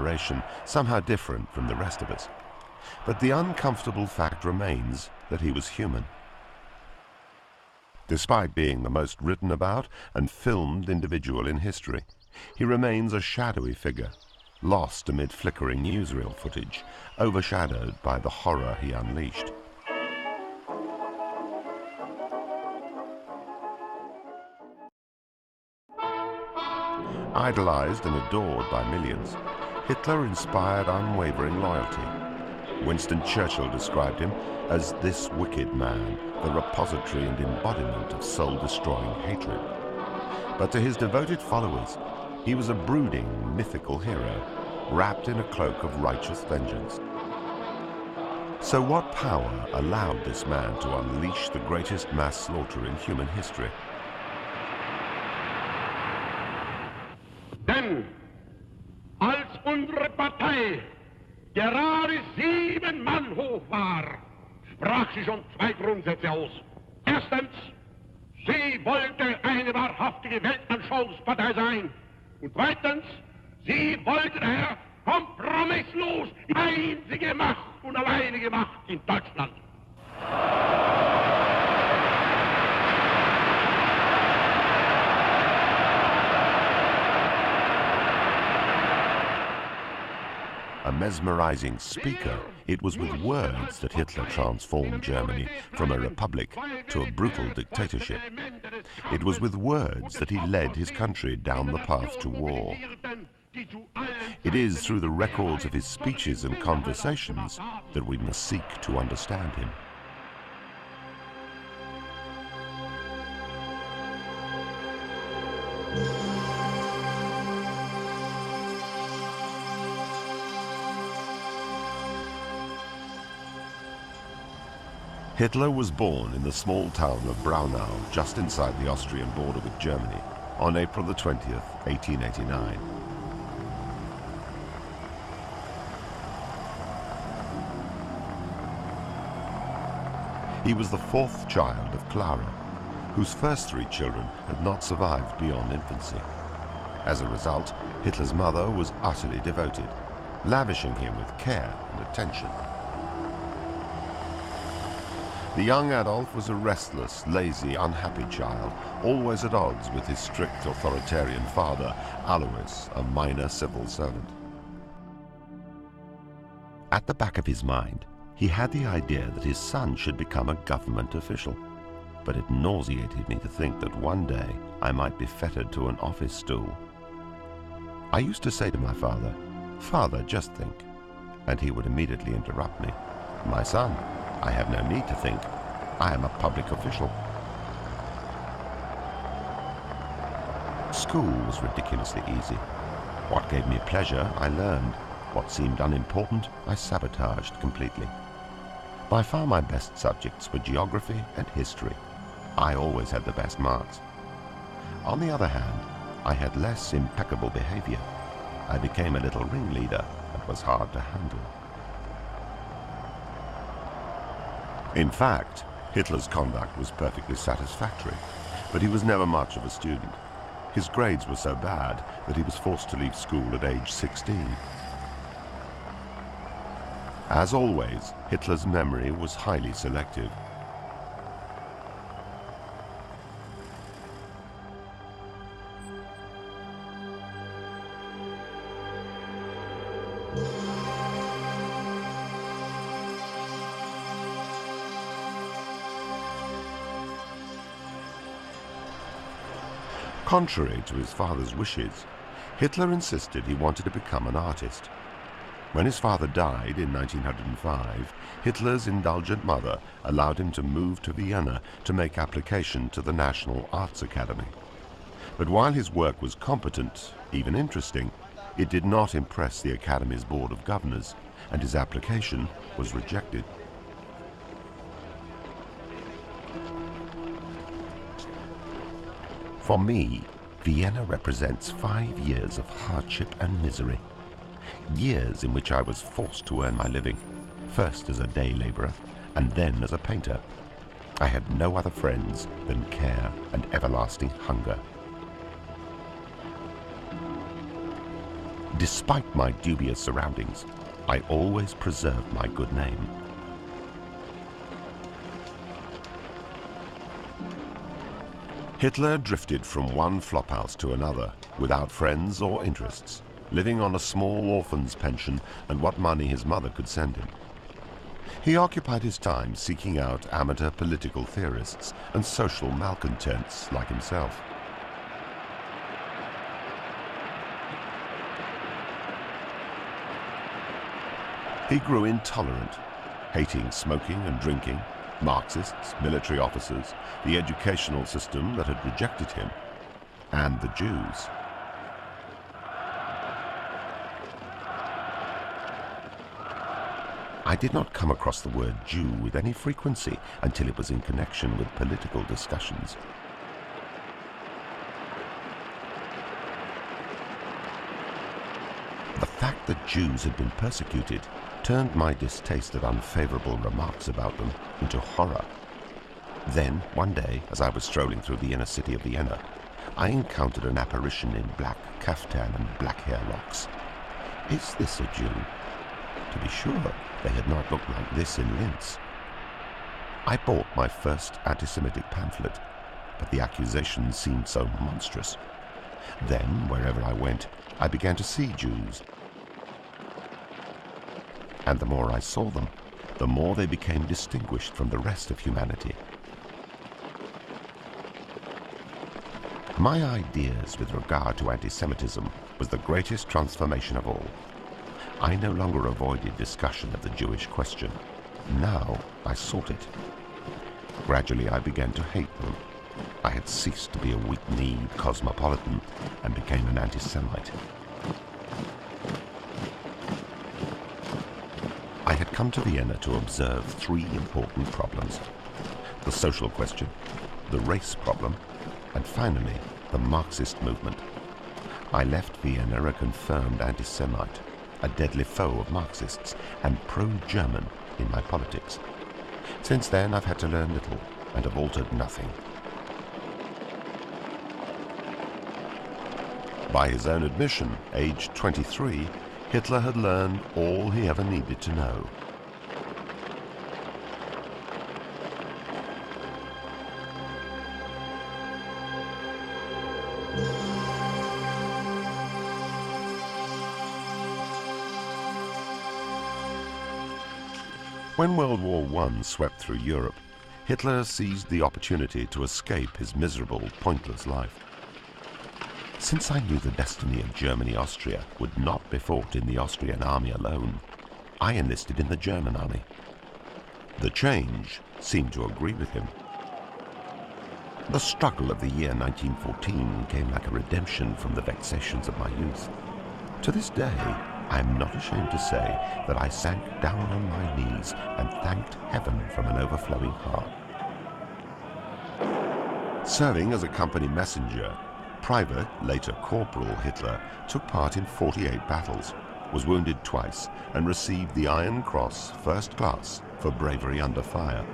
generation, somehow different from the rest of us. But the uncomfortable fact remains that he was human. Despite being the most written about and filmed individual in history, he remains a shadowy figure, lost amid flickering newsreel footage, overshadowed by the horror he unleashed. Idolized and adored by millions, Hitler inspired unwavering loyalty. Winston Churchill described him as this wicked man, the repository and embodiment of soul-destroying hatred. But to his devoted followers, he was a brooding, mythical hero, wrapped in a cloak of righteous vengeance. So what power allowed this man to unleash the greatest mass slaughter in human history? Denn als unsere Partei gerade 7 Mann hoch war, sprach sie schon 2 Grundsätze aus. Erstens, sie wollte eine wahrhaftige Weltanschauungspartei sein. Und zweitens, sie wollte daher kompromisslos die einzige Macht und alleinige Macht in Deutschland. A mesmerizing speaker, it was with words that Hitler transformed Germany from a republic to a brutal dictatorship. It was with words that he led his country down the path to war. It is through the records of his speeches and conversations that we must seek to understand him. Hitler was born in the small town of Braunau, just inside the Austrian border with Germany, on April the 20th, 1889. He was the 4th child of Clara, whose first 3 children had not survived beyond infancy. As a result, Hitler's mother was utterly devoted, lavishing him with care and attention. The young Adolf was a restless, lazy, unhappy child, always at odds with his strict authoritarian father, Alois, a minor civil servant. At the back of his mind, he had the idea that his son should become a government official, but it nauseated me to think that one day I might be fettered to an office stool. I used to say to my father, "Father, just think," and he would immediately interrupt me. "My son, I have no need to think. I am a public official." School was ridiculously easy. What gave me pleasure, I learned. What seemed unimportant, I sabotaged completely. By far my best subjects were geography and history. I always had the best marks. On the other hand, I had less impeccable behavior. I became a little ringleader and was hard to handle. In fact, Hitler's conduct was perfectly satisfactory, but he was never much of a student. His grades were so bad that he was forced to leave school at age 16. As always, Hitler's memory was highly selective. Contrary to his father's wishes, Hitler insisted he wanted to become an artist. When his father died in 1905, Hitler's indulgent mother allowed him to move to Vienna to make application to the National Arts Academy. But while his work was competent, even interesting, it did not impress the Academy's Board of Governors, and his application was rejected. For me, Vienna represents 5 years of hardship and misery. Years in which I was forced to earn my living, first as a day laborer and then as a painter. I had no other friends than care and everlasting hunger. Despite my dubious surroundings, I always preserved my good name. Hitler drifted from one flophouse to another, without friends or interests, living on a small orphan's pension and what money his mother could send him. He occupied his time seeking out amateur political theorists and social malcontents like himself. He grew intolerant, hating smoking and drinking, Marxists, military officers, the educational system that had rejected him, and the Jews. I did not come across the word Jew with any frequency until it was in connection with political discussions. The fact that Jews had been persecuted turned my distaste at unfavorable remarks about them into horror. Then, one day, as I was strolling through the inner city of Vienna, I encountered an apparition in black kaftan and black hair locks. Is this a Jew? To be sure, they had not looked like this in Linz. I bought my first anti-Semitic pamphlet, but the accusations seemed so monstrous. Then, wherever I went, I began to see Jews. And the more I saw them, the more they became distinguished from the rest of humanity. My ideas with regard to anti-Semitism was the greatest transformation of all. I no longer avoided discussion of the Jewish question. Now I sought it. Gradually I began to hate them. I had ceased to be a weak-kneed cosmopolitan and became an anti-Semite. I had come to Vienna to observe three important problems: the social question, the race problem, and finally, the Marxist movement. I left Vienna a confirmed anti-Semite, a deadly foe of Marxists, and pro-German in my politics. Since then, I've had to learn little and have altered nothing. By his own admission, aged 23, Hitler had learned all he ever needed to know. When World War I swept through Europe, Hitler seized the opportunity to escape his miserable, pointless life. Since I knew the destiny of Germany-Austria would not be fought in the Austrian army alone, I enlisted in the German army. The change seemed to agree with him. The struggle of the year 1914 came like a redemption from the vexations of my youth. To this day, I am not ashamed to say that I sank down on my knees and thanked heaven from an overflowing heart. Serving as a company messenger, Private, later Corporal Hitler, took part in 48 battles, was wounded twice, and received the Iron Cross First Class for bravery under fire.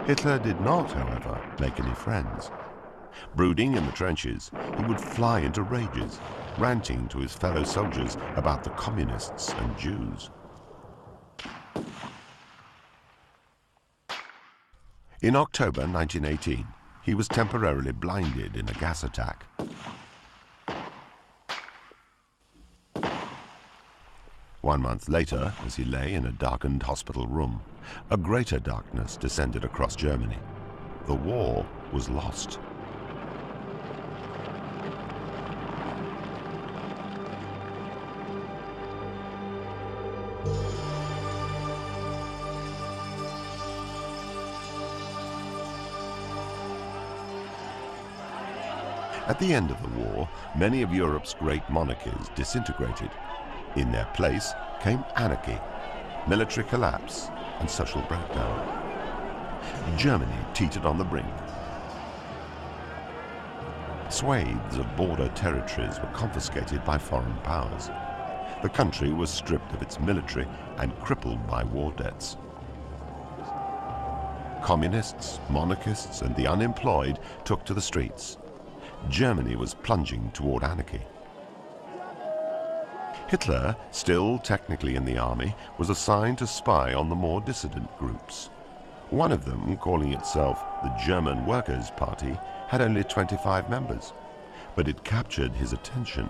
Hitler did not, however, make any friends. Brooding in the trenches, he would fly into rages, ranting to his fellow soldiers about the communists and Jews. In October 1918, he was temporarily blinded in a gas attack. One month later, as he lay in a darkened hospital room, a greater darkness descended across Germany. The war was lost. At the end of the war, many of Europe's great monarchies disintegrated. In their place came anarchy, military collapse, and social breakdown. Germany teetered on the brink. Swathes of border territories were confiscated by foreign powers. The country was stripped of its military and crippled by war debts. Communists, monarchists, and the unemployed took to the streets. Germany was plunging toward anarchy. Hitler, still technically in the army, was assigned to spy on the more dissident groups. One of them, calling itself the German Workers' Party, had only 25 members, but it captured his attention.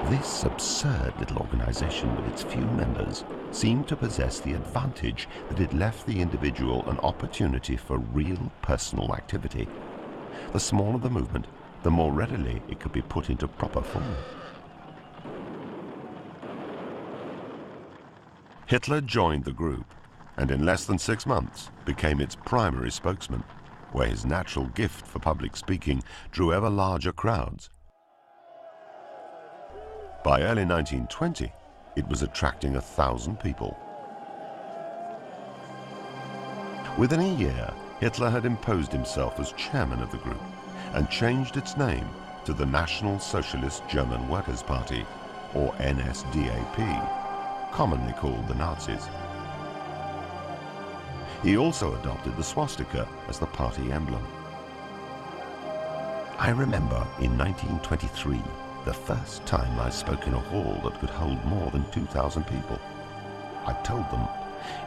This absurd little organization with its few members seemed to possess the advantage that it left the individual an opportunity for real personal activity. The smaller the movement, the more readily it could be put into proper form. Hitler joined the group, and in less than 6 months became its primary spokesman, where his natural gift for public speaking drew ever larger crowds. By early 1920, it was attracting 1,000 people. Within a year, Hitler had imposed himself as chairman of the group and changed its name to the National Socialist German Workers' Party, or NSDAP, commonly called the Nazis. He also adopted the swastika as the party emblem. I remember in 1923, the first time I spoke in a hall that could hold more than 2,000 people. I told them,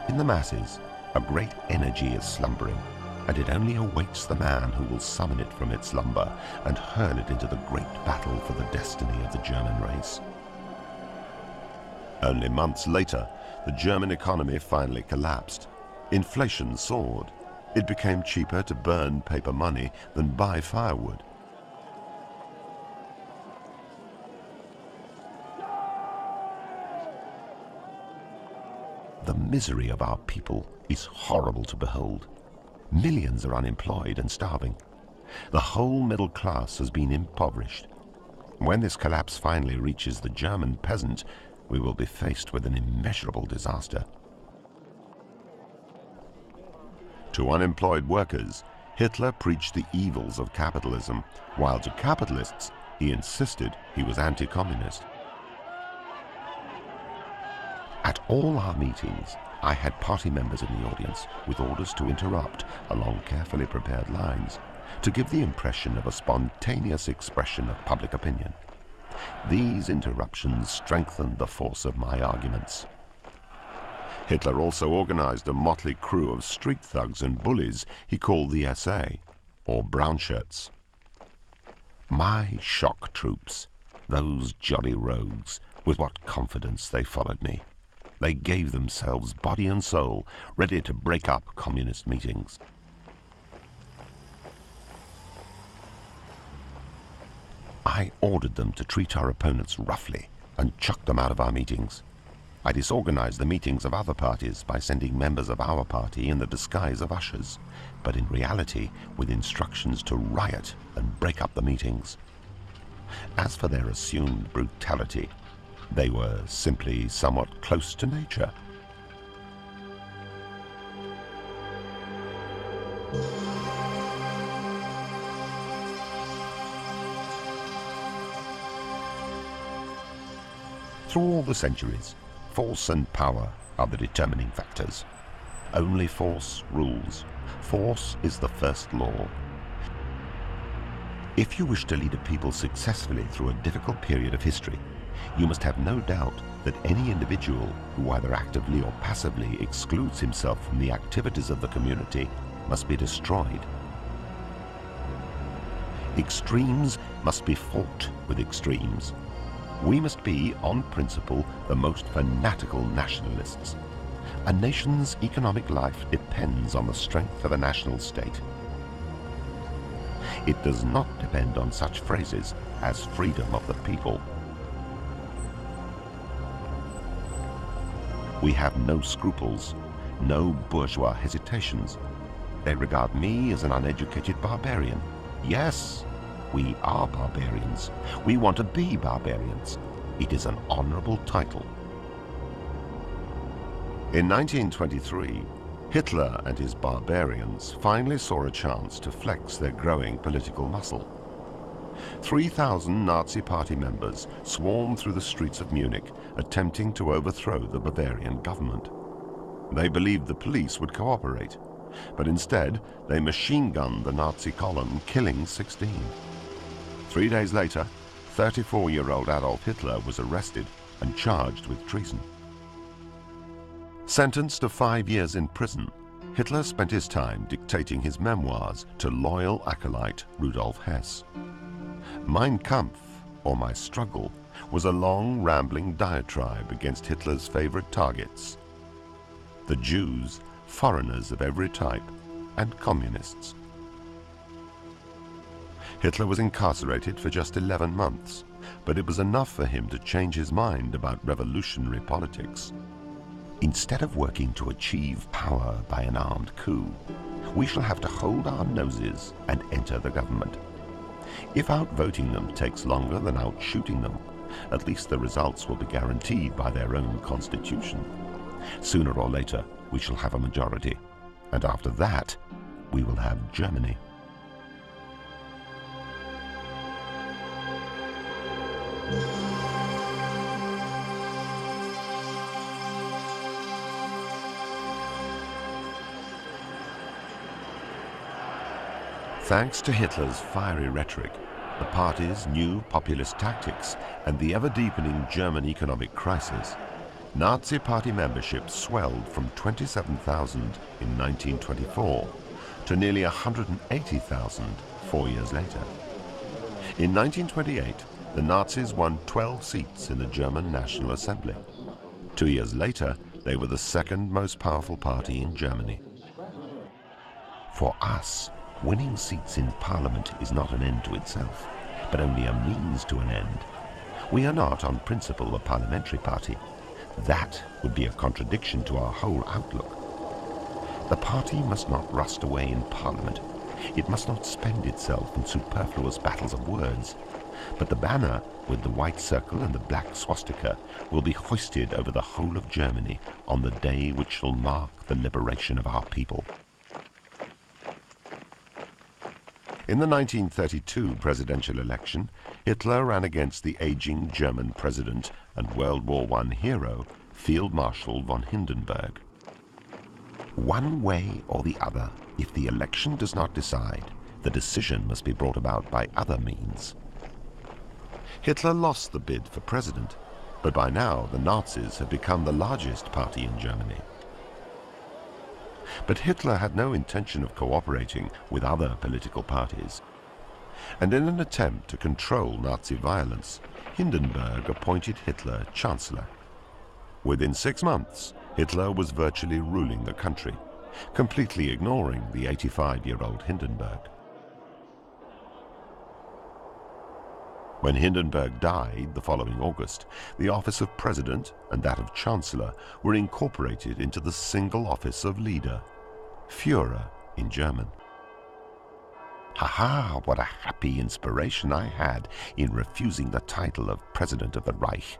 in the masses, a great energy is slumbering, and it only awaits the man who will summon it from its slumber and hurl it into the great battle for the destiny of the German race. Only months later, the German economy finally collapsed. Inflation soared. It became cheaper to burn paper money than buy firewood. The misery of our people is horrible to behold. Millions are unemployed and starving. The whole middle class has been impoverished. When this collapse finally reaches the German peasant, we will be faced with an immeasurable disaster. To unemployed workers, Hitler preached the evils of capitalism, while to capitalists, he insisted he was anti-communist. At all our meetings, I had party members in the audience with orders to interrupt along carefully prepared lines to give the impression of a spontaneous expression of public opinion. These interruptions strengthened the force of my arguments. Hitler also organized a motley crew of street thugs and bullies he called the SA, or brown shirts. My shock troops, those jolly rogues, with what confidence they followed me. They gave themselves body and soul, ready to break up communist meetings. I ordered them to treat our opponents roughly and chuck them out of our meetings. I disorganized the meetings of other parties by sending members of our party in the disguise of ushers, but in reality with instructions to riot and break up the meetings. As for their assumed brutality, they were simply somewhat close to nature. Through all the centuries, force and power are the determining factors. Only force rules. Force is the first law. If you wish to lead a people successfully through a difficult period of history, you must have no doubt that any individual who either actively or passively excludes himself from the activities of the community must be destroyed. Extremes must be fought with extremes. We must be, on principle, the most fanatical nationalists. A nation's economic life depends on the strength of a national state. It does not depend on such phrases as freedom of the people. We have no scruples, no bourgeois hesitations. They regard me as an uneducated barbarian. Yes, we are barbarians. We want to be barbarians. It is an honorable title. In 1923, Hitler and his barbarians finally saw a chance to flex their growing political muscle. 3,000 Nazi party members swarmed through the streets of Munich, attempting to overthrow the Bavarian government. They believed the police would cooperate, but instead they machine-gunned the Nazi column, killing 16. 3 days later, 34-year-old Adolf Hitler was arrested and charged with treason. Sentenced to 5 years in prison, Hitler spent his time dictating his memoirs to loyal acolyte Rudolf Hess. Mein Kampf, or My Struggle, was a long, rambling diatribe against Hitler's favorite targets: the Jews, foreigners of every type, and communists. Hitler was incarcerated for just 11 months, but it was enough for him to change his mind about revolutionary politics. Instead of working to achieve power by an armed coup, we shall have to hold our noses and enter the government. If outvoting them takes longer than outshooting them, at least the results will be guaranteed by their own constitution. Sooner or later, we shall have a majority, and after that, we will have Germany. Thanks to Hitler's fiery rhetoric, the party's new populist tactics, and the ever-deepening German economic crisis, Nazi party membership swelled from 27,000 in 1924 to nearly 180,000 4 years later. In 1928, the Nazis won 12 seats in the German National Assembly. 2 years later, they were the second most powerful party in Germany. For us, winning seats in Parliament is not an end to itself, but only a means to an end. We are not, on principle, a parliamentary party. That would be a contradiction to our whole outlook. The party must not rust away in Parliament. It must not spend itself in superfluous battles of words. But the banner, with the white circle and the black swastika, will be hoisted over the whole of Germany on the day which shall mark the liberation of our people. In the 1932 presidential election, Hitler ran against the aging German president and World War I hero, Field Marshal von Hindenburg. One way or the other, if the election does not decide, the decision must be brought about by other means. Hitler lost the bid for president, but by now the Nazis had become the largest party in Germany. But Hitler had no intention of cooperating with other political parties. And in an attempt to control Nazi violence, Hindenburg appointed Hitler Chancellor. Within 6 months, Hitler was virtually ruling the country, completely ignoring the 85-year-old Hindenburg. When Hindenburg died the following August, the office of President and that of Chancellor were incorporated into the single office of leader, Führer in German. Ha-ha, what a happy inspiration I had in refusing the title of President of the Reich.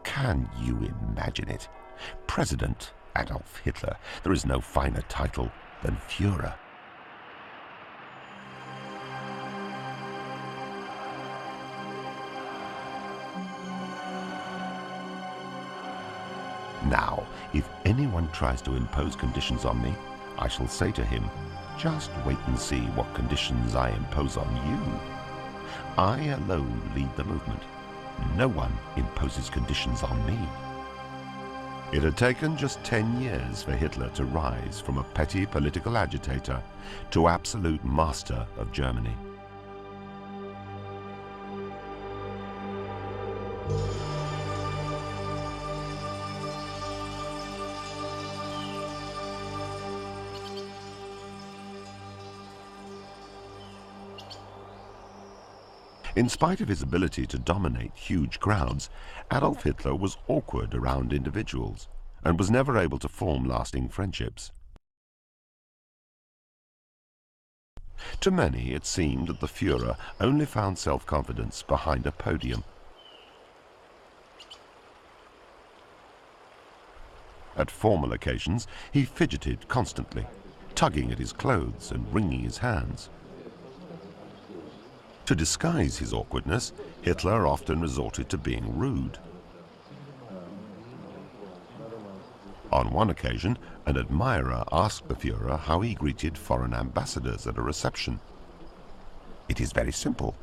Can you imagine it? President Adolf Hitler. There is no finer title than Führer. Now, if anyone tries to impose conditions on me, I shall say to him, just wait and see what conditions I impose on you. I alone lead the movement. No one imposes conditions on me. It had taken just 10 years for Hitler to rise from a petty political agitator to absolute master of Germany. In spite of his ability to dominate huge crowds, Adolf Hitler was awkward around individuals and was never able to form lasting friendships. To many, it seemed that the Führer only found self-confidence behind a podium. At formal occasions, he fidgeted constantly, tugging at his clothes and wringing his hands. To disguise his awkwardness, Hitler often resorted to being rude. On one occasion, an admirer asked the Führer how he greeted foreign ambassadors at a reception. "It is very simple.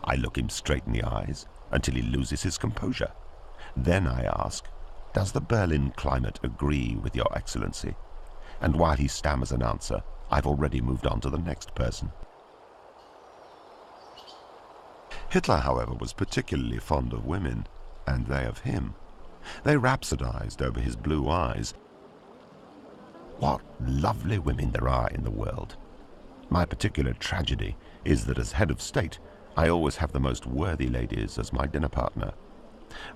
I look him straight in the eyes until he loses his composure. Then I ask, 'Does the Berlin climate agree with Your Excellency?' And while he stammers an answer, I've already moved on to the next person." Hitler, however, was particularly fond of women, and they of him. They rhapsodized over his blue eyes. "What lovely women there are in the world. My particular tragedy is that as head of state, I always have the most worthy ladies as my dinner partner.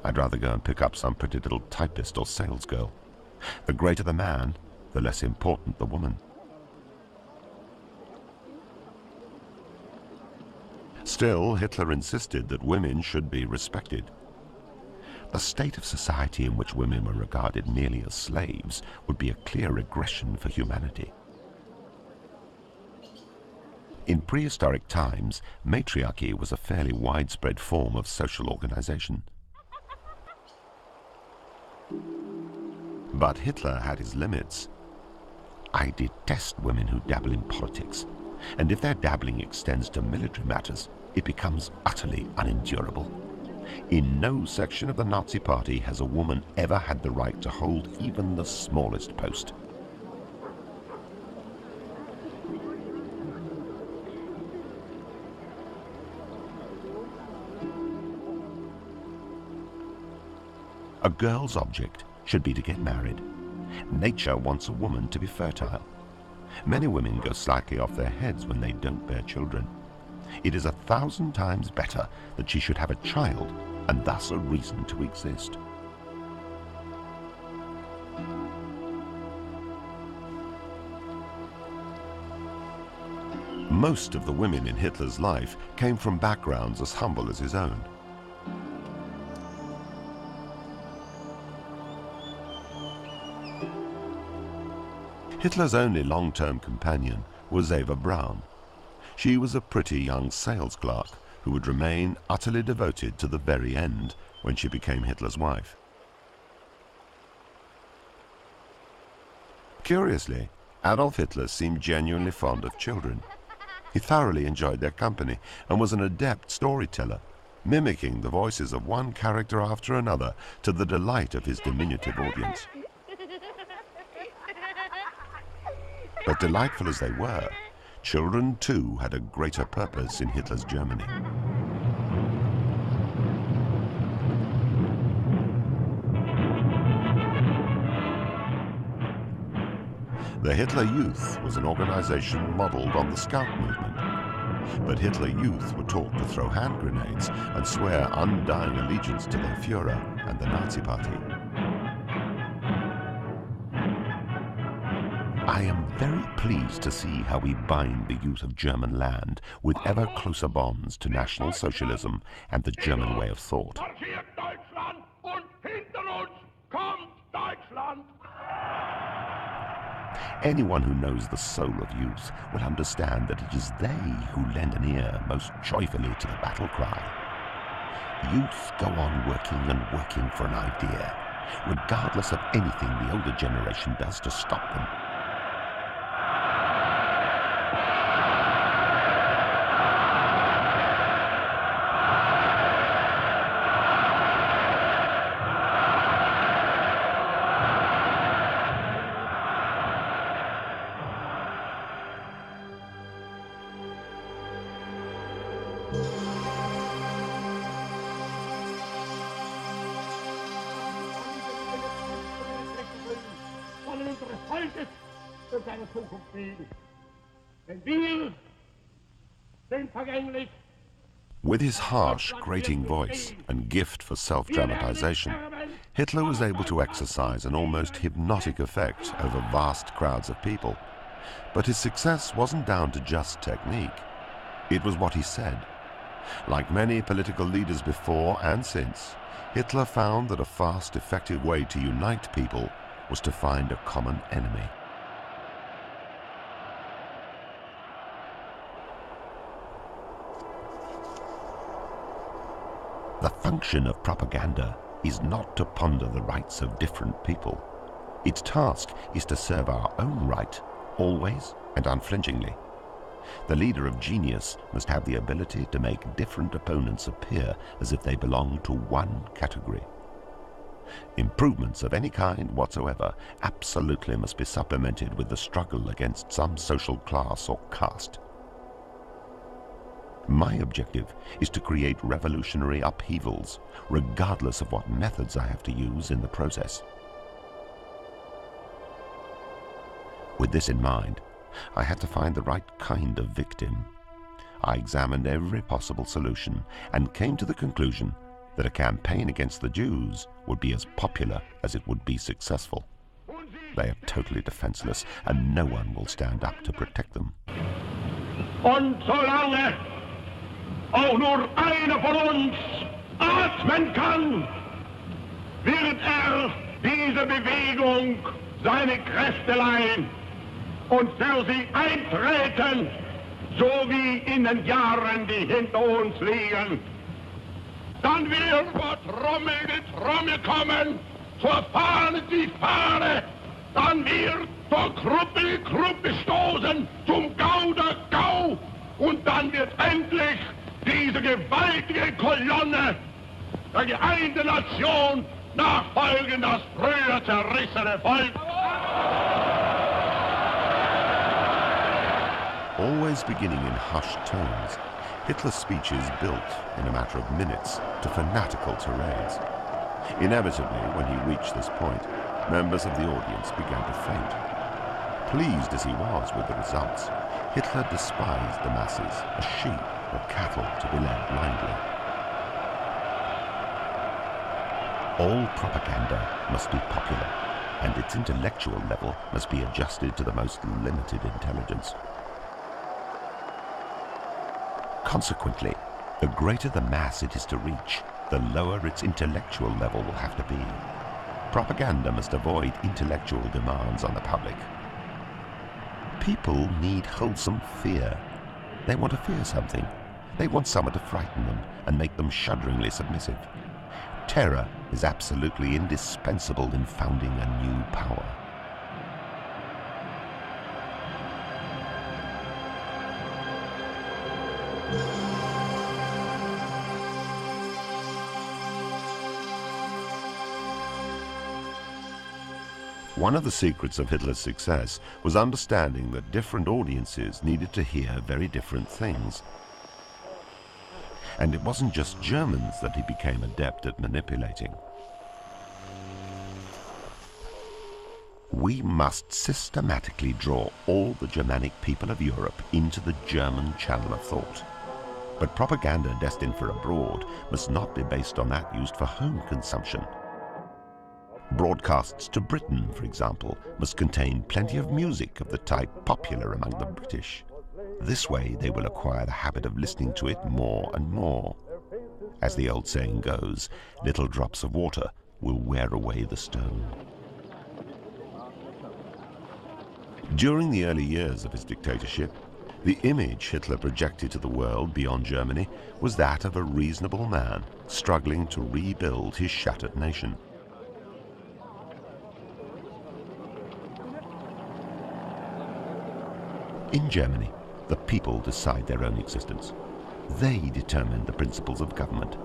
I'd rather go and pick up some pretty little typist or salesgirl. The greater the man, the less important the woman." Still, Hitler insisted that women should be respected. The state of society in which women were regarded merely as slaves would be a clear regression for humanity. In prehistoric times, matriarchy was a fairly widespread form of social organization. But Hitler had his limits. "I detest women who dabble in politics, and if their dabbling extends to military matters, it becomes utterly unendurable. In no section of the Nazi Party has a woman ever had the right to hold even the smallest post." A girl's object should be to get married. Nature wants a woman to be fertile. Many women go slightly off their heads when they don't bear children. It is 1,000 times better that she should have a child, and thus a reason to exist. Most of the women in Hitler's life came from backgrounds as humble as his own. Hitler's only long-term companion was Eva Braun. She was a pretty young sales clerk who would remain utterly devoted to the very end when she became Hitler's wife. Curiously, Adolf Hitler seemed genuinely fond of children. He thoroughly enjoyed their company and was an adept storyteller, mimicking the voices of one character after another to the delight of his diminutive audience. But delightful as they were, children too had a greater purpose in Hitler's Germany. The Hitler Youth was an organization modeled on the Scout movement. But Hitler Youth were taught to throw hand grenades and swear undying allegiance to their Führer and the Nazi Party. I am very pleased to see how we bind the youth of German land with ever closer bonds to National Socialism and the German way of thought. Anyone who knows the soul of youth will understand that it is they who lend an ear most joyfully to the battle cry. Youth go on working and working for an idea, regardless of anything the older generation does to stop them. With his harsh, grating voice and gift for self-dramatization, Hitler was able to exercise an almost hypnotic effect over vast crowds of people. But his success wasn't down to just technique. It was what he said. Like many political leaders before and since, Hitler found that a fast, effective way to unite people was to find a common enemy. function of propaganda is not to ponder the rights of different people. Its task is to serve our own right, always and unflinchingly. The leader of genius must have the ability to make different opponents appear as if they belong to one category. Improvements of any kind whatsoever absolutely must be supplemented with the struggle against some social class or caste. My objective is to create revolutionary upheavals, regardless of what methods I have to use in the process. With this in mind, I had to find the right kind of victim. I examined every possible solution and came to the conclusion that a campaign against the Jews would be as popular as it would be successful. They are totally defenseless, and no one will stand up to protect them. Und solange auch nur einer von uns atmen kann, wird diese Bewegung seine Kräfte leihen und für sie eintreten, so wie in den Jahren, die hinter uns liegen. Dann wird vor Trommel die Trommel kommen, zur Fahne die Fahne, dann wird zur Gruppe die Gruppe stoßen, zum Gau der Gau, und dann wird endlich diese gewaltige Kolonne der geeinten Nation nachfolgen, das früher zerrissene Volk. Always beginning in hushed tones, Hitler's speeches built, in a matter of minutes, to fanatical tirades. Inevitably, when he reached this point, members of the audience began to faint. Pleased as he was with the results, Hitler despised the masses as sheep or cattle to be led blindly. All propaganda must be popular, and its intellectual level must be adjusted to the most limited intelligence. Consequently, the greater the mass it is to reach, the lower its intellectual level will have to be. Propaganda must avoid intellectual demands on the public. People need wholesome fear. They want to fear something. They want someone to frighten them and make them shudderingly submissive. Terror is absolutely indispensable in founding a new power. One of the secrets of Hitler's success was understanding that different audiences needed to hear very different things. And it wasn't just Germans that he became adept at manipulating. We must systematically draw all the Germanic people of Europe into the German channel of thought. But propaganda destined for abroad must not be based on that used for home consumption. Broadcasts to Britain, for example, must contain plenty of music of the type popular among the British. This way they will acquire the habit of listening to it more and more. As the old saying goes, little drops of water will wear away the stone. During the early years of his dictatorship, the image Hitler projected to the world beyond Germany was that of a reasonable man struggling to rebuild his shattered nation. In Germany, the people decide their own existence. They determine the principles of government.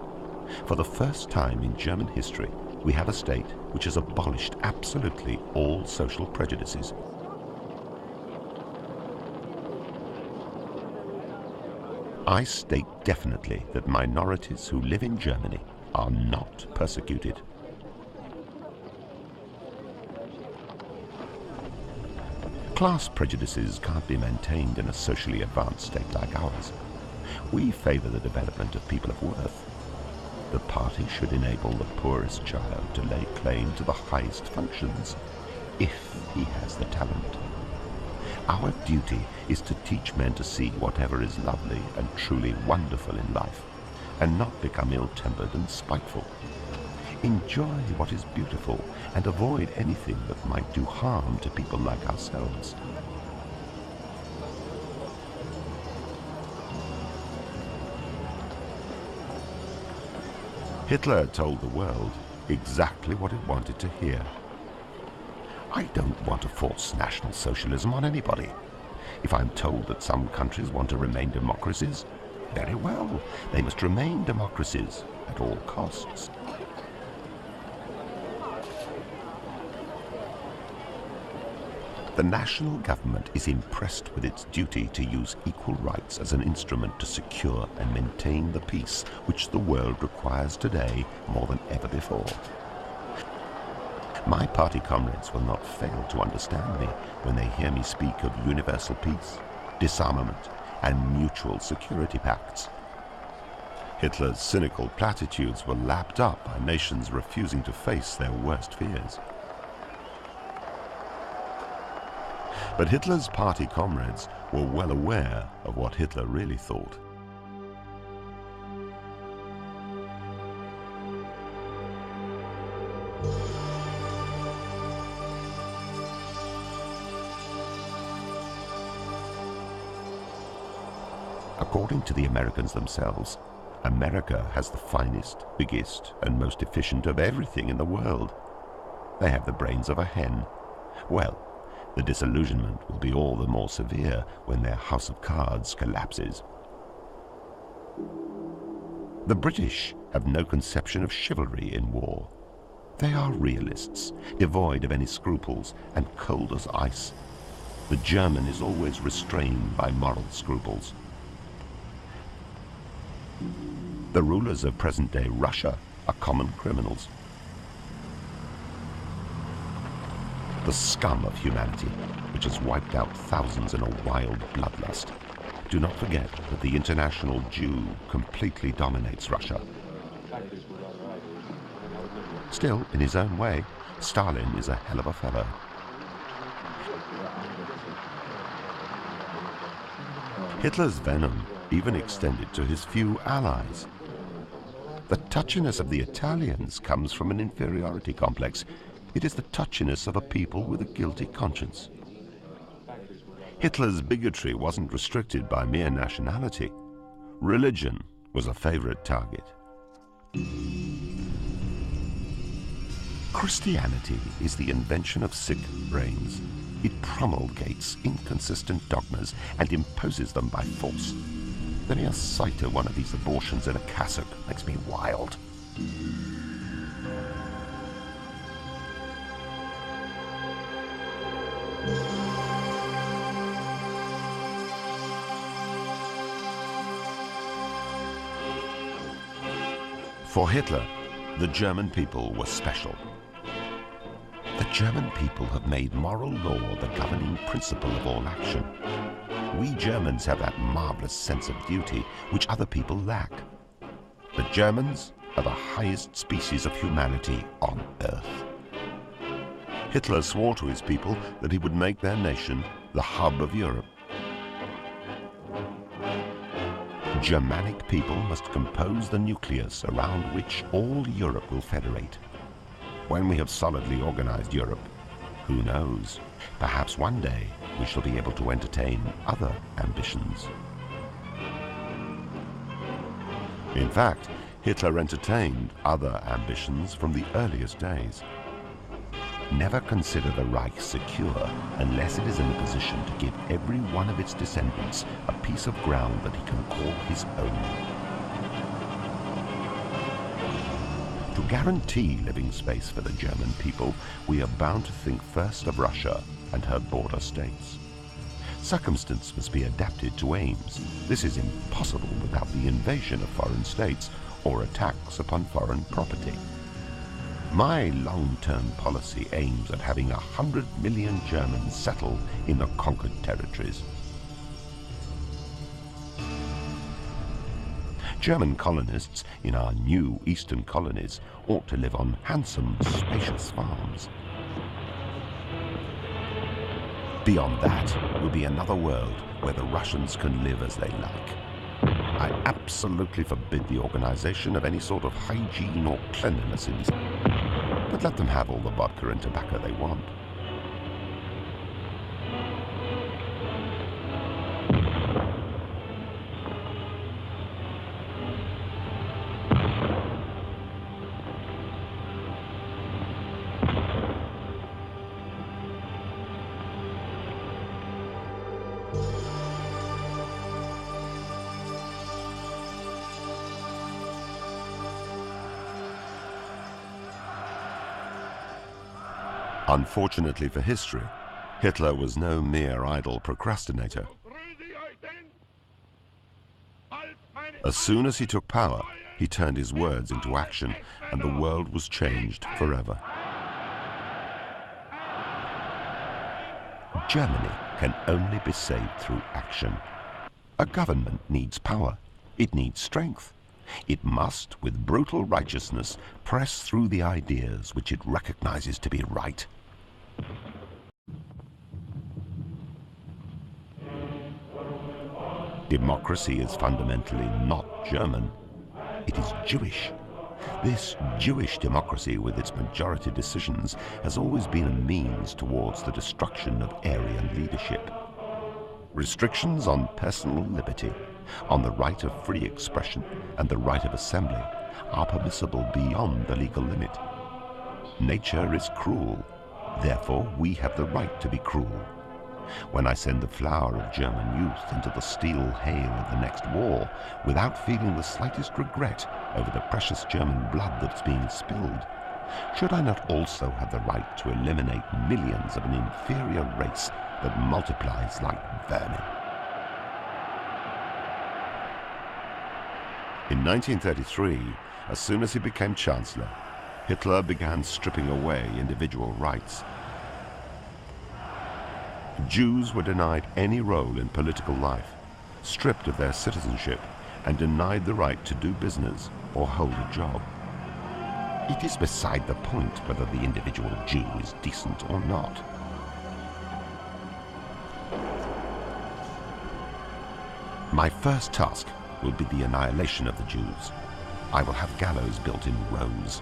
For the first time in German history, we have a state which has abolished absolutely all social prejudices. I state definitely that minorities who live in Germany are not persecuted. Class prejudices can't be maintained in a socially advanced state like ours. We favor the development of people of worth. The party should enable the poorest child to lay claim to the highest functions, if he has the talent. Our duty is to teach men to see whatever is lovely and truly wonderful in life, and not become ill-tempered and spiteful. Enjoy what is beautiful and avoid anything that might do harm to people like ourselves. Hitler told the world exactly what it wanted to hear. I don't want to force National Socialism on anybody. If I'm told that some countries want to remain democracies, very well, they must remain democracies at all costs. The national government is impressed with its duty to use equal rights as an instrument to secure and maintain the peace which the world requires today more than ever before. My party comrades will not fail to understand me when they hear me speak of universal peace, disarmament, and mutual security pacts. Hitler's cynical platitudes were lapped up by nations refusing to face their worst fears. But Hitler's party comrades were well aware of what Hitler really thought. According to the Americans themselves, America has the finest, biggest, and most efficient of everything in the world. They have the brains of a hen. Well, the disillusionment will be all the more severe when their house of cards collapses. The British have no conception of chivalry in war. They are realists, devoid of any scruples and cold as ice. The German is always restrained by moral scruples. The rulers of present-day Russia are common criminals. The scum of humanity, which has wiped out thousands in a wild bloodlust. Do not forget that the international Jew completely dominates Russia. Still, in his own way, Stalin is a hell of a fellow. Hitler's venom even extended to his few allies. The touchiness of the Italians comes from an inferiority complex. It is the touchiness of a people with a guilty conscience. Hitler's bigotry wasn't restricted by mere nationality. Religion was a favorite target. Christianity is the invention of sick brains. It promulgates inconsistent dogmas and imposes them by force. The mere sight of one of these abortions in a cassock makes me wild. For Hitler, the German people were special. The German people have made moral law the governing principle of all action. We Germans have that marvelous sense of duty which other people lack. The Germans are the highest species of humanity on earth. Hitler swore to his people that he would make their nation the hub of Europe. Germanic people must compose the nucleus around which all Europe will federate. When we have solidly organized Europe, who knows, perhaps one day we shall be able to entertain other ambitions. In fact, Hitler entertained other ambitions from the earliest days. Never consider the Reich secure unless it is in a position to give every one of its descendants a piece of ground that he can call his own. To guarantee living space for the German people, we are bound to think first of Russia and her border states. Circumstance must be adapted to aims. This is impossible without the invasion of foreign states or attacks upon foreign property. My long-term policy aims at having 100 million Germans settle in the conquered territories. German colonists in our new eastern colonies ought to live on handsome, spacious farms. Beyond that will be another world where the Russians can live as they like. I absolutely forbid the organization of any sort of hygiene or cleanliness in this, but let them have all the vodka and tobacco they want. Unfortunately for history, Hitler was no mere idle procrastinator. As soon as he took power, he turned his words into action, and the world was changed forever. Germany can only be saved through action. A government needs power. It needs strength. It must, with brutal righteousness, press through the ideas which it recognizes to be right. Democracy is fundamentally not German. It is Jewish. This Jewish democracy, with its majority decisions, has always been a means towards the destruction of Aryan leadership. Restrictions on personal liberty, on the right of free expression and the right of assembly are permissible beyond the legal limit. Nature is cruel, therefore we have the right to be cruel. When I send the flower of German youth into the steel hail of the next war without feeling the slightest regret over the precious German blood that's being spilled, should I not also have the right to eliminate millions of an inferior race that multiplies like vermin? In 1933, as soon as he became Chancellor, Hitler began stripping away individual rights. Jews were denied any role in political life, stripped of their citizenship, and denied the right to do business or hold a job. It is beside the point whether the individual Jew is decent or not. My first task will be the annihilation of the Jews. I will have gallows built in rows.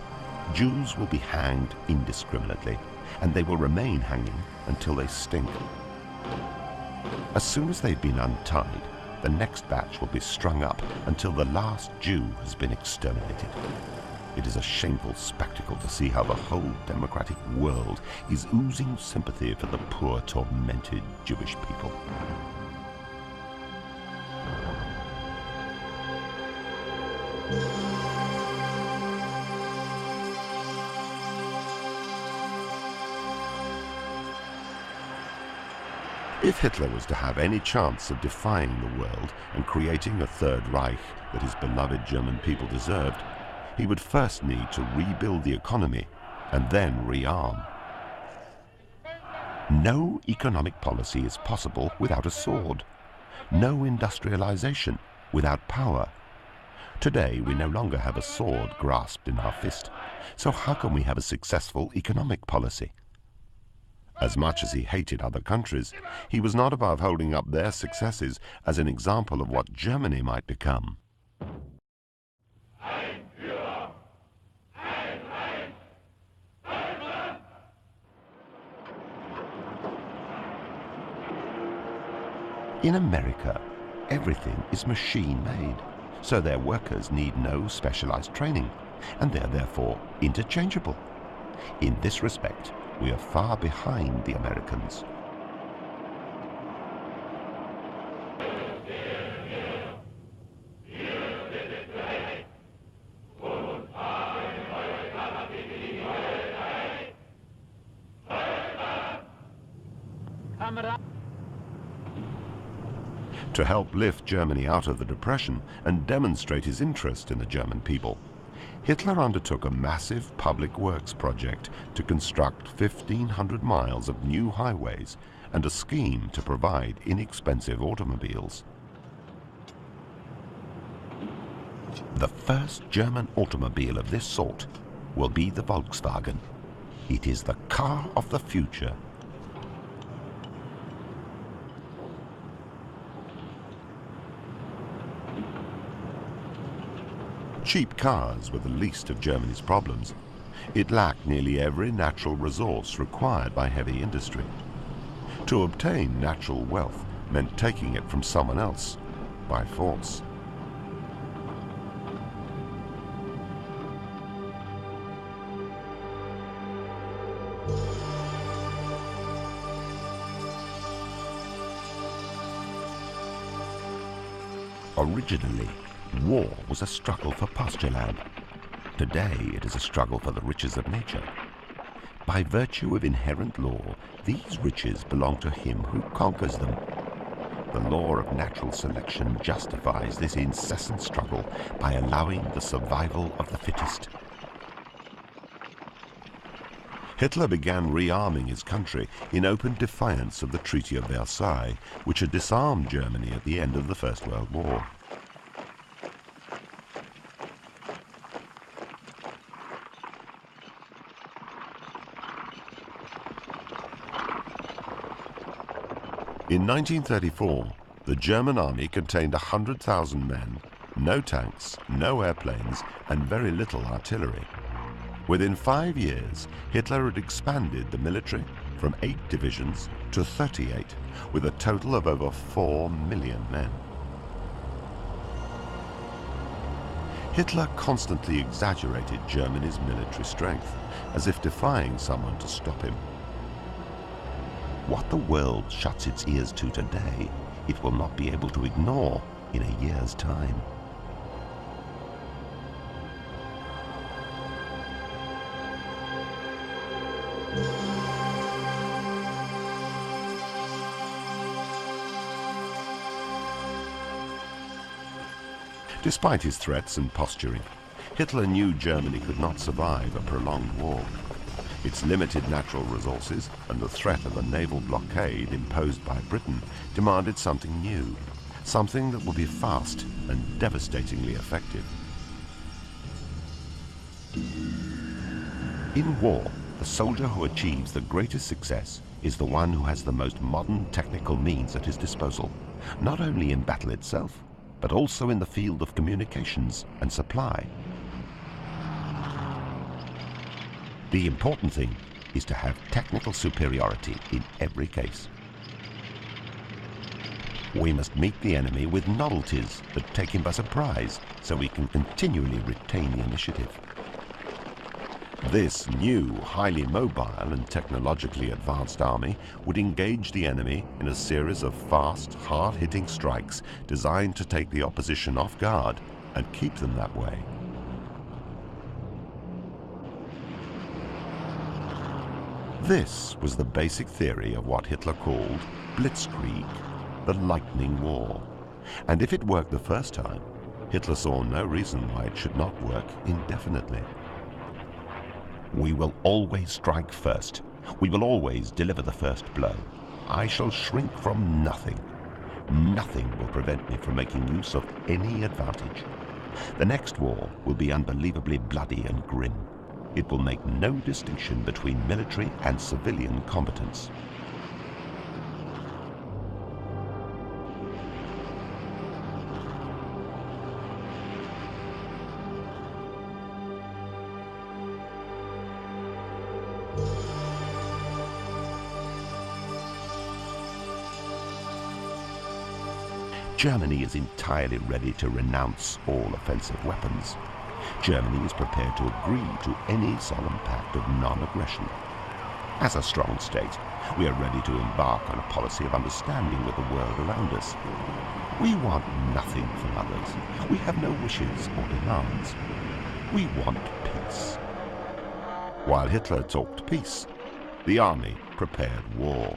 Jews will be hanged indiscriminately, and they will remain hanging until they stink. As soon as they've been untied, the next batch will be strung up until the last Jew has been exterminated. It is a shameful spectacle to see how the whole democratic world is oozing sympathy for the poor, tormented Jewish people. If Hitler was to have any chance of defying the world and creating a Third Reich that his beloved German people deserved, he would first need to rebuild the economy and then rearm. No economic policy is possible without a sword. No industrialization without power. Today we no longer have a sword grasped in our fist, so how can we have a successful economic policy? As much as he hated other countries, he was not above holding up their successes as an example of what Germany might become. In America, everything is machine-made, so their workers need no specialized training, and they're therefore interchangeable. In this respect, we are far behind the Americans. To help lift Germany out of the Depression and demonstrate his interest in the German people, Hitler undertook a massive public works project to construct 1,500 miles of new highways and a scheme to provide inexpensive automobiles. The first German automobile of this sort will be the Volkswagen. It is the car of the future. Cheap cars were the least of Germany's problems. It lacked nearly every natural resource required by heavy industry. To obtain natural wealth meant taking it from someone else by force. Originally, war was a struggle for pasture land. Today, it is a struggle for the riches of nature. By virtue of inherent law, these riches belong to him who conquers them. The law of natural selection justifies this incessant struggle by allowing the survival of the fittest. Hitler began rearming his country in open defiance of the Treaty of Versailles, which had disarmed Germany at the end of the First World War. In 1934, the German army contained 100,000 men, no tanks, no airplanes, and very little artillery. Within 5 years, Hitler had expanded the military from 8 divisions to 38, with a total of over 4 million men. Hitler constantly exaggerated Germany's military strength, as if defying someone to stop him. What the world shuts its ears to today, it will not be able to ignore in a year's time. Despite his threats and posturing, Hitler knew Germany could not survive a prolonged war. Its limited natural resources and the threat of a naval blockade imposed by Britain demanded something new, something that would be fast and devastatingly effective. In war, the soldier who achieves the greatest success is the one who has the most modern technical means at his disposal, not only in battle itself, but also in the field of communications and supply. The important thing is to have technical superiority in every case. We must meet the enemy with novelties that take him by surprise, so we can continually retain the initiative. This new, highly mobile and technologically advanced army would engage the enemy in a series of fast, hard-hitting strikes designed to take the opposition off guard and keep them that way. This was the basic theory of what Hitler called Blitzkrieg, the lightning war. And if it worked the first time, Hitler saw no reason why it should not work indefinitely. We will always strike first. We will always deliver the first blow. I shall shrink from nothing. Nothing will prevent me from making use of any advantage. The next war will be unbelievably bloody and grim. It will make no distinction between military and civilian combatants. Germany is entirely ready to renounce all offensive weapons. Germany is prepared to agree to any solemn pact of non-aggression. As a strong state, we are ready to embark on a policy of understanding with the world around us. We want nothing from others. We have no wishes or demands. We want peace. While Hitler talked peace, the army prepared war.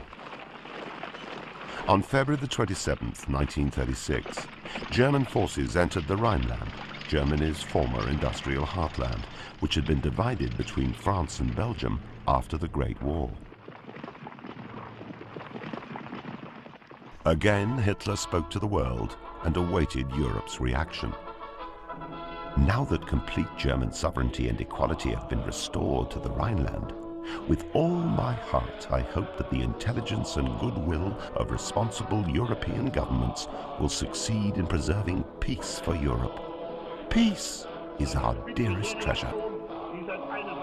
On February the 27th, 1936, German forces entered the Rhineland, Germany's former industrial heartland, which had been divided between France and Belgium after the Great War. Again, Hitler spoke to the world and awaited Europe's reaction. Now that complete German sovereignty and equality have been restored to the Rhineland, with all my heart I hope that the intelligence and goodwill of responsible European governments will succeed in preserving peace for Europe. Peace is our dearest treasure.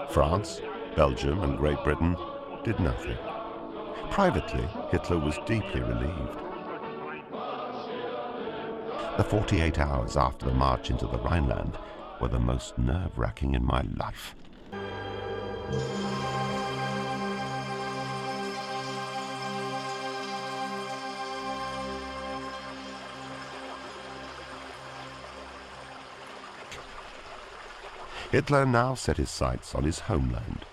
France, Belgium, and Great Britain did nothing. Privately, Hitler was deeply relieved. The 48 hours after the march into the Rhineland were the most nerve-wracking in my life. Hitler now set his sights on his homeland,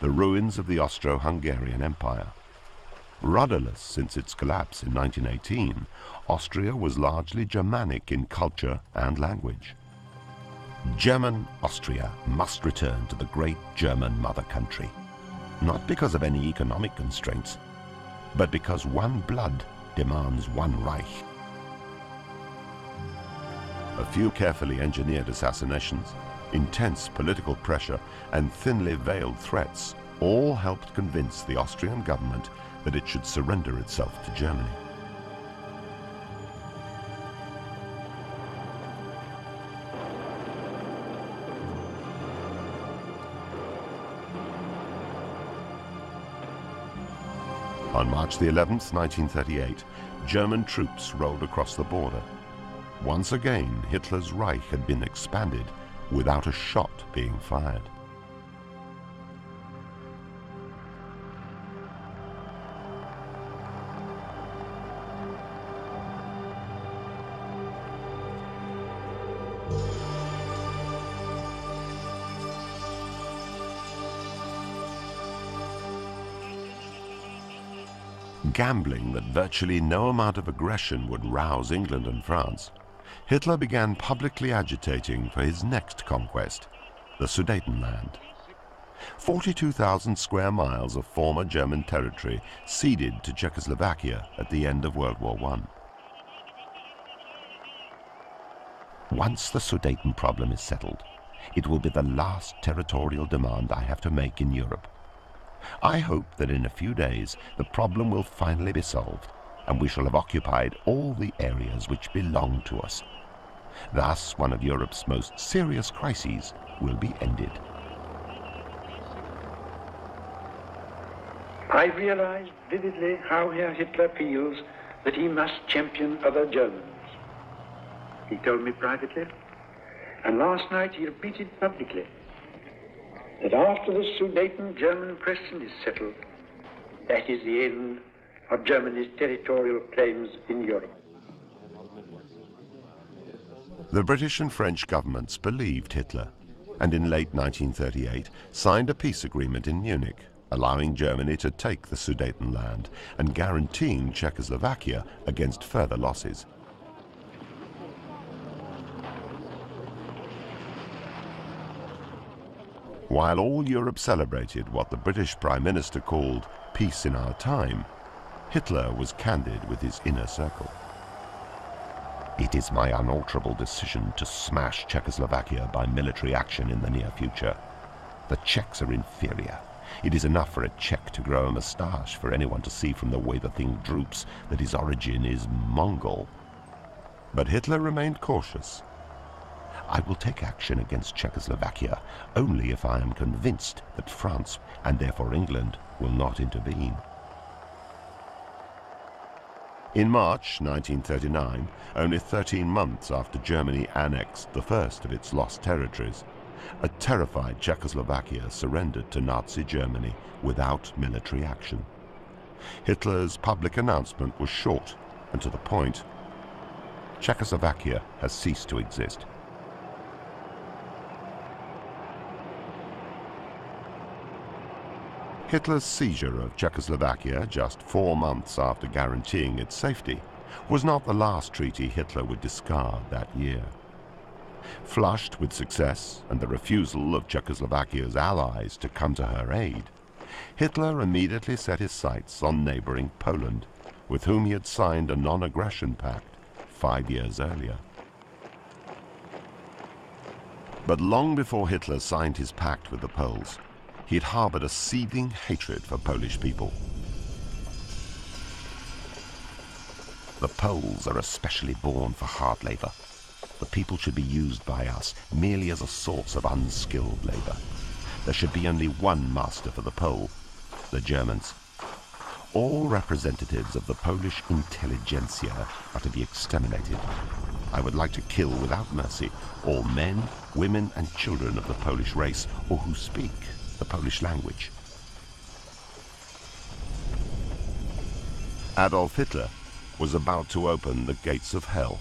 the ruins of the Austro-Hungarian Empire. Rudderless since its collapse in 1918, Austria was largely Germanic in culture and language. German Austria must return to the great German mother country, not because of any economic constraints, but because one blood demands one Reich. A few carefully engineered assassinations, intense political pressure, and thinly veiled threats all helped convince the Austrian government that it should surrender itself to Germany. On March the 11th, 1938, German troops rolled across the border. Once again, Hitler's Reich had been expanded without a shot being fired. Gambling that virtually no amount of aggression would rouse England and France, Hitler began publicly agitating for his next conquest, the Sudetenland. 42,000 square miles of former German territory ceded to Czechoslovakia at the end of World War I. Once the Sudeten problem is settled, it will be the last territorial demand I have to make in Europe. I hope that in a few days the problem will finally be solved, and we shall have occupied all the areas which belong to us. Thus, one of Europe's most serious crises will be ended. I realize vividly how Herr Hitler feels that he must champion other Germans. He told me privately, and last night he repeated publicly, that after the Sudeten-German question is settled, that is the end of Germany's territorial claims in Europe. The British and French governments believed Hitler, and in late 1938 signed a peace agreement in Munich, allowing Germany to take the Sudetenland and guaranteeing Czechoslovakia against further losses. While all Europe celebrated what the British Prime Minister called peace in our time, Hitler was candid with his inner circle. It is my unalterable decision to smash Czechoslovakia by military action in the near future. The Czechs are inferior. It is enough for a Czech to grow a moustache for anyone to see from the way the thing droops that his origin is Mongol. But Hitler remained cautious. I will take action against Czechoslovakia only if I am convinced that France, and therefore England, will not intervene. In March 1939, only 13 months after Germany annexed the first of its lost territories, a terrified Czechoslovakia surrendered to Nazi Germany without military action. Hitler's public announcement was short and to the point. Czechoslovakia has ceased to exist. Hitler's seizure of Czechoslovakia just 4 months after guaranteeing its safety was not the last treaty Hitler would discard that year. Flushed with success and the refusal of Czechoslovakia's allies to come to her aid, Hitler immediately set his sights on neighboring Poland, with whom he had signed a non-aggression pact 5 years earlier. But long before Hitler signed his pact with the Poles, he had harbored a seething hatred for Polish people. The Poles are especially born for hard labor. The people should be used by us merely as a source of unskilled labor. There should be only one master for the Pole, the Germans. All representatives of the Polish intelligentsia are to be exterminated. I would like to kill without mercy all men, women and children of the Polish race or who speak the Polish language. Adolf Hitler was about to open the gates of hell.